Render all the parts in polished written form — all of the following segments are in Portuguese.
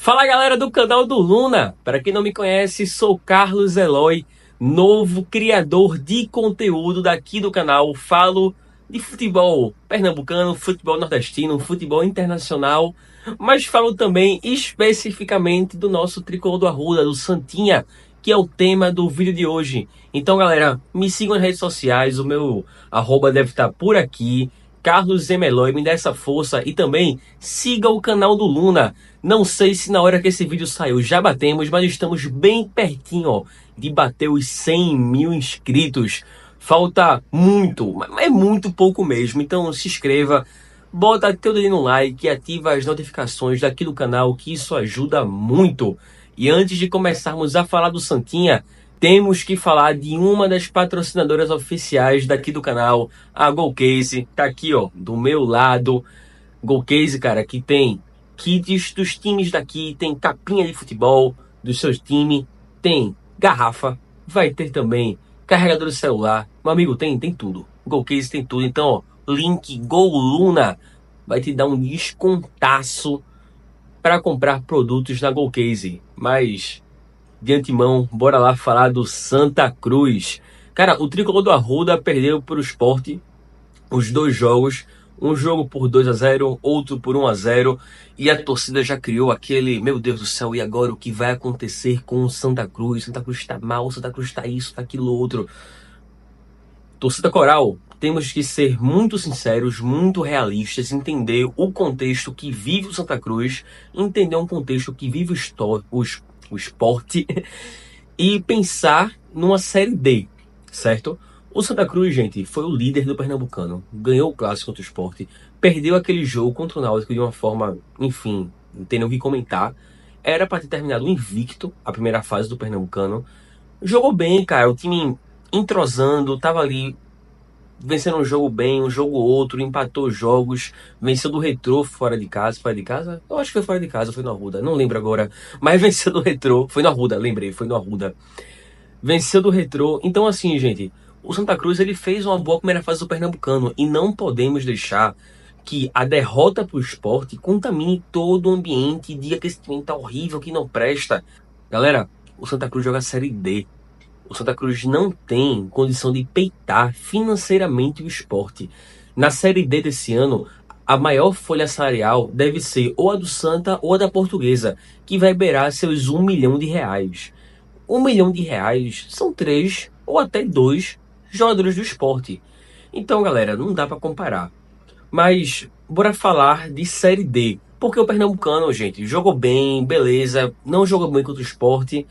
Fala galera do canal do Luna, para quem não me conhece, sou Carlos Eloy, novo criador de conteúdo daqui do canal. Falo de futebol pernambucano, futebol nordestino, futebol internacional, mas falo também especificamente do nosso tricolor do Arruda, do Santinha, que é o tema do vídeo de hoje. Então galera, me sigam nas redes sociais, o meu arroba deve estar por aqui. Carlos Eloy, me dá essa força e também siga o canal do Luna. Não sei se na hora que esse vídeo saiu já batemos, mas estamos bem pertinho, ó, de bater os 100 mil inscritos. Falta muito, mas é muito pouco mesmo. Então se inscreva, bota teu dedinho no like e ativa as notificações daqui do canal, que isso ajuda muito. E antes de começarmos a falar do Santinha, temos que falar de uma das patrocinadoras oficiais daqui do canal, a Golcase. Tá aqui, ó, do meu lado. Golcase, cara, que tem kits dos times daqui, tem capinha de futebol dos seus times, tem garrafa, vai ter também carregador de celular. Meu amigo, tem tudo. Golcase tem tudo. Então, ó, link GOLUNA vai te dar um descontaço para comprar produtos na Golcase. Mas de antemão, bora lá falar do Santa Cruz. Cara, o tricolor do Arruda perdeu para o Sport os dois jogos. Um jogo por 2-0, outro por 1-0. E a torcida já criou aquele, meu Deus do céu, e agora o que vai acontecer com o Santa Cruz? Santa Cruz está mal, Santa Cruz está isso, tá aquilo outro. Torcida coral, temos que ser muito sinceros, muito realistas, entender o contexto que vive o Santa Cruz, entender um contexto que vive o esporte e pensar numa Série D, certo? O Santa Cruz, gente, foi o líder do Pernambucano, ganhou o clássico contra o Sport, perdeu aquele jogo contra o Náutico de uma forma, enfim, não tem nem o que comentar. Era para ter terminado invicto a primeira fase do Pernambucano. Jogou bem, cara, o time entrosando, tava ali vencendo um jogo bem, um jogo outro, empatou jogos, venceu do Retrô fora de casa. Eu acho que foi fora de casa, foi no Arruda, não lembro agora, mas venceu do Retrô, foi no Arruda, lembrei, foi no Arruda. Venceu do Retrô. Então assim, gente, o Santa Cruz ele fez uma boa primeira fase do Pernambucano e não podemos deixar que a derrota pro Sport contamine todo o ambiente e diga que esse time tá horrível, que não presta. Galera, o Santa Cruz joga a Série D. O Santa Cruz não tem condição de peitar financeiramente o Sport. Na Série D desse ano, a maior folha salarial deve ser ou a do Santa ou a da Portuguesa, que vai beirar seus R$1 milhão. R$1 milhão são 3 ou até 2 jogadores do Sport. Então, galera, não dá para comparar. Mas bora falar de Série D. Porque o Pernambucano, gente, jogou bem, beleza, não jogou bem contra o Sport.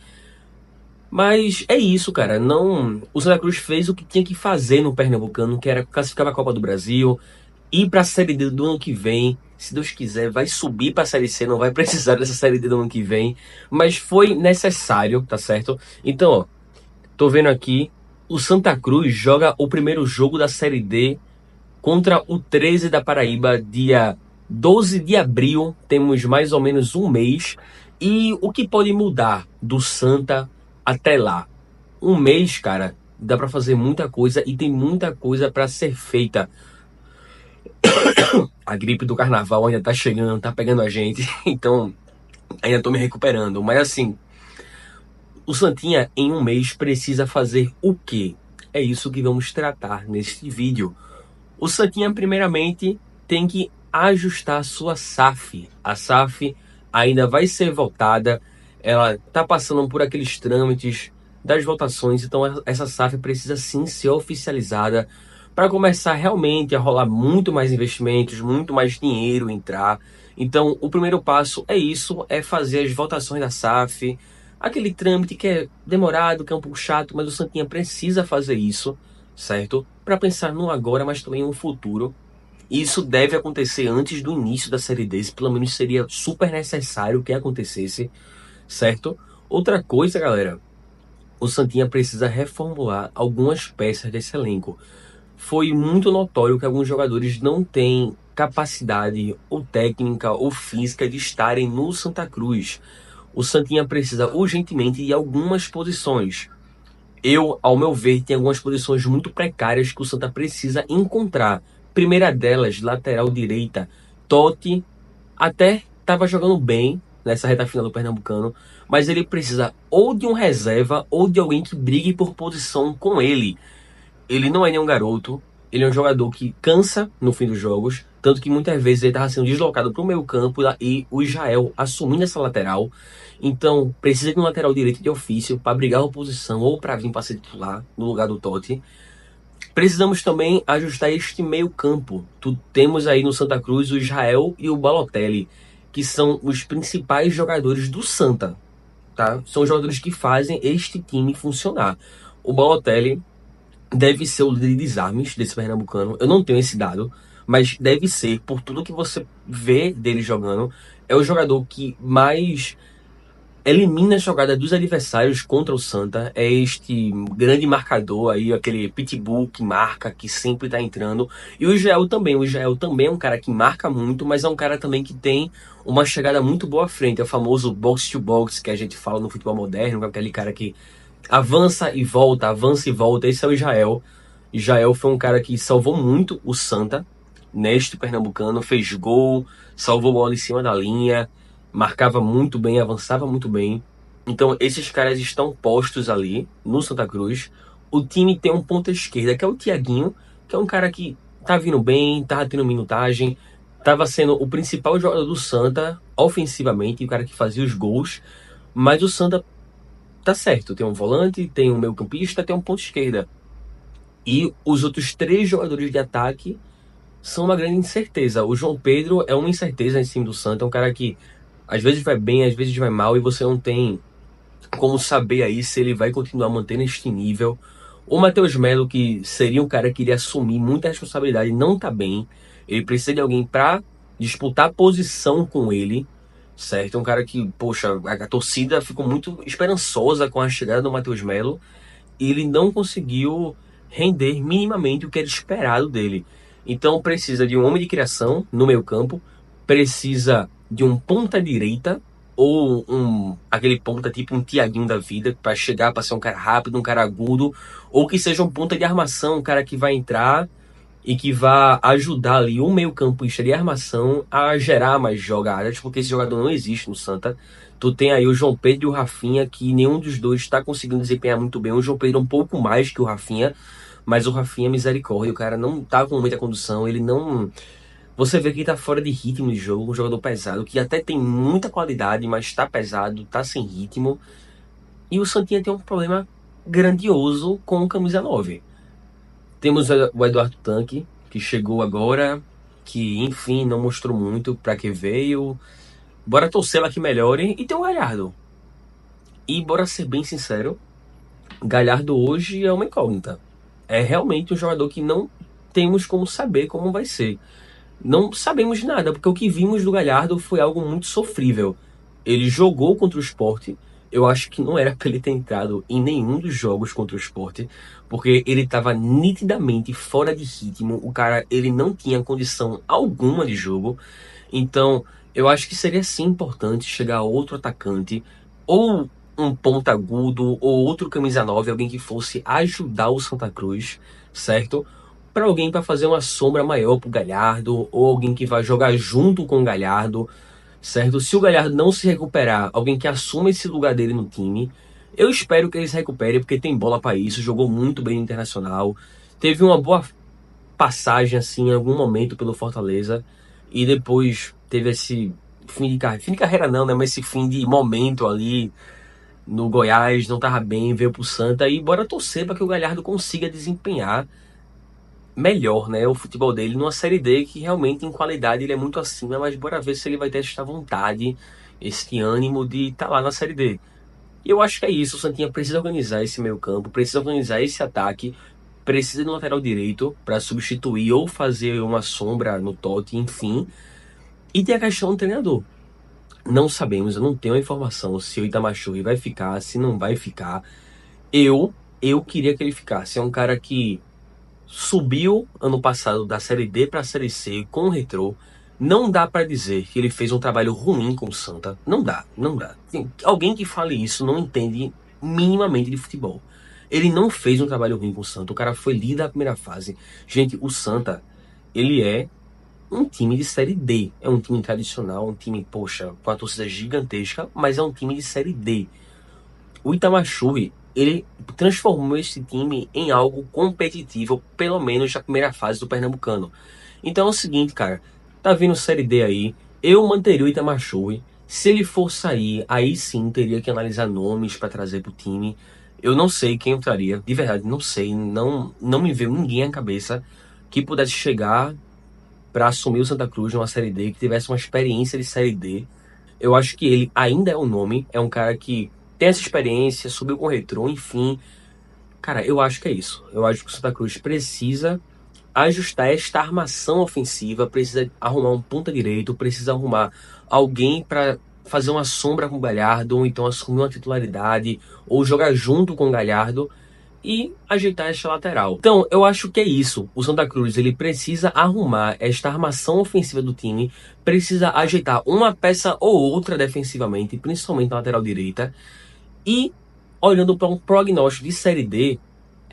Mas é isso, cara. Não, o Santa Cruz fez o que tinha que fazer no Pernambucano, que era classificar para a Copa do Brasil, ir para a Série D do ano que vem. Se Deus quiser, vai subir para a Série C, não vai precisar dessa Série D do ano que vem. Mas foi necessário, tá certo? Então, ó, tô vendo aqui, o Santa Cruz joga o primeiro jogo da Série D contra o 13 da Paraíba, dia 12 de abril. Temos mais ou menos um mês. E o que pode mudar do Santa até lá? Um mês, cara, dá pra fazer muita coisa e tem muita coisa pra ser feita. A gripe do carnaval ainda tá chegando, tá pegando a gente, então ainda tô me recuperando. Mas assim, o Santinha em um mês precisa fazer o quê? É isso que vamos tratar neste vídeo. O Santinha primeiramente tem que ajustar a sua SAF. A SAF ainda vai ser votada, ela tá passando por aqueles trâmites das votações, então essa SAF precisa sim ser oficializada para começar realmente a rolar muito mais investimentos, muito mais dinheiro entrar. Então o primeiro passo é isso, é fazer as votações da SAF, aquele trâmite que é demorado, que é um pouco chato, mas o Santinha precisa fazer isso, certo? Para pensar no agora, mas também no futuro. Isso deve acontecer antes do início da Série D, pelo menos seria super necessário que acontecesse, certo? Outra coisa, galera, o Santinha precisa reformular algumas peças desse elenco. Foi muito notório que alguns jogadores não têm capacidade ou técnica ou física de estarem no Santa Cruz. O Santinha precisa urgentemente de algumas posições. Ao meu ver, tem algumas posições muito precárias que o Santa precisa encontrar. Primeira delas, lateral direita. Totti até estava jogando bem, nessa reta final do Pernambucano, mas ele precisa ou de um reserva ou de alguém que brigue por posição com ele. Ele não é nenhum garoto, ele é um jogador que cansa no fim dos jogos, tanto que muitas vezes ele estava sendo deslocado para o meio campo e o Israel assumindo essa lateral. Então, precisa de um lateral direito de ofício para brigar a posição ou para vir para ser titular no lugar do Totti. Precisamos também ajustar este meio campo. Temos aí no Santa Cruz o Israel e o Balotelli, que são os principais jogadores do Santa, tá? São os jogadores que fazem este time funcionar. O Balotelli deve ser o líder de desarmes desse Pernambucano. Eu não tenho esse dado, mas deve ser, por tudo que você vê dele jogando, é o jogador que mais elimina a jogada dos adversários contra o Santa. É este grande marcador aí, aquele pitbull que marca, que sempre tá entrando. E o Israel também. O Israel também é um cara que marca muito, mas é um cara também que tem uma chegada muito boa à frente. É o famoso box to box que a gente fala no futebol moderno, aquele cara que avança e volta, avança e volta. Esse é o Israel. Israel foi um cara que salvou muito o Santa neste Pernambucano, fez gol, salvou bola em cima da linha, marcava muito bem, avançava muito bem. Então esses caras estão postos ali no Santa Cruz. O time tem um ponta esquerda, que é o Thiaguinho, que é um cara que tá vindo bem, tá tendo minutagem, tava sendo o principal jogador do Santa ofensivamente, o cara que fazia os gols, mas o Santa tá certo, tem um volante, tem um meio campista, tem um ponta esquerda. E os outros três jogadores de ataque são uma grande incerteza. O João Pedro é uma incerteza em cima do Santa, é um cara que às vezes vai bem, às vezes vai mal, e você não tem como saber aí se ele vai continuar mantendo este nível. O Matheus Melo, que seria um cara que iria assumir muita responsabilidade, não tá bem. Ele precisa de alguém para disputar posição com ele, certo? É um cara que, poxa, a torcida ficou muito esperançosa com a chegada do Matheus Melo e ele não conseguiu render minimamente o que era esperado dele. Então precisa de um homem de criação no meio campo, precisa de um ponta direita ou aquele ponta tipo um Thiaguinho da vida para chegar para ser um cara rápido, um cara agudo, ou que seja um ponta de armação, um cara que vai entrar e que vai ajudar ali o meio-campista de armação a gerar mais jogadas, porque esse jogador não existe no Santa. Tu tem aí o João Pedro e o Rafinha, que nenhum dos dois está conseguindo desempenhar muito bem. O João Pedro um pouco mais que o Rafinha, mas o Rafinha é misericórdia, o cara não tá com muita condução, ele não... Você vê que tá fora de ritmo de jogo, um jogador pesado, que até tem muita qualidade, mas tá pesado, tá sem ritmo. E o Santinha tem um problema grandioso com o camisa 9. Temos o Eduardo Tanque, que chegou agora, que enfim não mostrou muito para que veio. Bora torcer lá que melhore. E tem o Galhardo. E bora ser bem sincero, Galhardo hoje é uma incógnita. É realmente um jogador que não temos como saber como vai ser. Não sabemos nada, porque o que vimos do Galhardo foi algo muito sofrível. Ele jogou contra o Sport. Eu acho que não era para ele ter entrado em nenhum dos jogos contra o Sport, porque ele estava nitidamente fora de ritmo. O cara, ele não tinha condição alguma de jogo. Então, eu acho que seria sim importante chegar outro atacante, ou um ponta agudo, ou outro camisa 9, alguém que fosse ajudar o Santa Cruz, certo? Para alguém para fazer uma sombra maior pro Galhardo, ou alguém que vai jogar junto com o Galhardo, certo? Se o Galhardo não se recuperar, alguém que assuma esse lugar dele no time. Eu espero que ele se recupere, porque tem bola para isso, jogou muito bem no Internacional, teve uma boa passagem assim em algum momento pelo Fortaleza, e depois teve esse fim de carreira não, né? Mas esse fim de momento ali no Goiás, não tava bem, veio pro Santa, e bora torcer para que o Galhardo consiga desempenhar melhor, né, o futebol dele numa Série D que realmente em qualidade ele é muito acima, mas bora ver se ele vai ter esta vontade, este ânimo de estar lá na Série D. E eu acho que é isso, o Santinha precisa organizar esse meio campo, precisa organizar esse ataque, precisa de um lateral direito para substituir ou fazer uma sombra no Totti, enfim. E tem a questão do treinador. Não sabemos, eu não tenho a informação se o Itamachuri vai ficar, se não vai ficar. Eu queria que ele ficasse. É um cara que subiu ano passado da Série D para a Série C com o Retrô. Não dá para dizer que ele fez um trabalho ruim com o Santa. Não dá, não dá. Alguém que fale isso não entende minimamente de futebol. Ele não fez um trabalho ruim com o Santa. O cara foi líder da primeira fase. Gente, o Santa, ele é um time de Série D. É um time tradicional, um time, poxa, com a torcida gigantesca, mas é um time de Série D. O Itamachuri, ele transformou esse time em algo competitivo, pelo menos na primeira fase do Pernambucano. Então é o seguinte, cara, tá vindo Série D aí, eu manteria o Itamachuri. Se ele for sair, aí sim teria que analisar nomes para trazer pro time. Eu não sei quem eu traria, de verdade, não sei, não me veio ninguém à cabeça que pudesse chegar para assumir o Santa Cruz numa Série D, que tivesse uma experiência de Série D. Eu acho que ele ainda é um nome, é um cara que tem essa experiência, subiu com o Retrô, enfim. Cara, eu acho que é isso. Eu acho que o Santa Cruz precisa ajustar esta armação ofensiva, precisa arrumar um ponta direito, precisa arrumar alguém para fazer uma sombra com o Galhardo, ou então assumir uma titularidade, ou jogar junto com o Galhardo e ajeitar esta lateral. Então, eu acho que é isso. O Santa Cruz, ele precisa arrumar esta armação ofensiva do time, precisa ajeitar uma peça ou outra defensivamente, principalmente na lateral direita, e olhando para um prognóstico de Série D,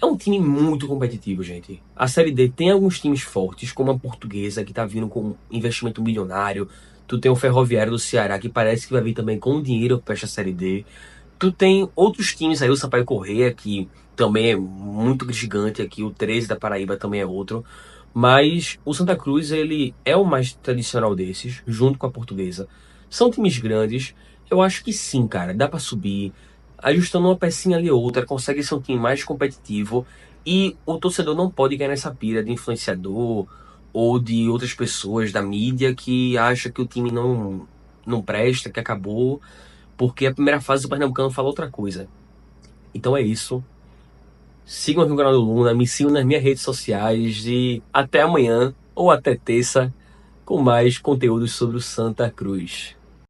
é um time muito competitivo, gente. A Série D tem alguns times fortes, como a Portuguesa, que tá vindo com investimento milionário. Tu tem o Ferroviário do Ceará, que parece que vai vir também com dinheiro para esta Série D. Tu tem outros times aí, o Sampaio Corrêa, que também é muito gigante aqui, o 13 da Paraíba também é outro. Mas o Santa Cruz, ele é o mais tradicional desses, junto com a Portuguesa. São times grandes, eu acho que sim, cara, dá pra subir. Ajustando uma pecinha ali ou outra, consegue ser um time mais competitivo. E o torcedor não pode cair nessa pira de influenciador ou de outras pessoas da mídia que acha que o time não presta, que acabou, porque a primeira fase do Pernambucano fala outra coisa. Então é isso. Sigam aqui o canal do Luna, me sigam nas minhas redes sociais e até amanhã ou até terça com mais conteúdos sobre o Santa Cruz.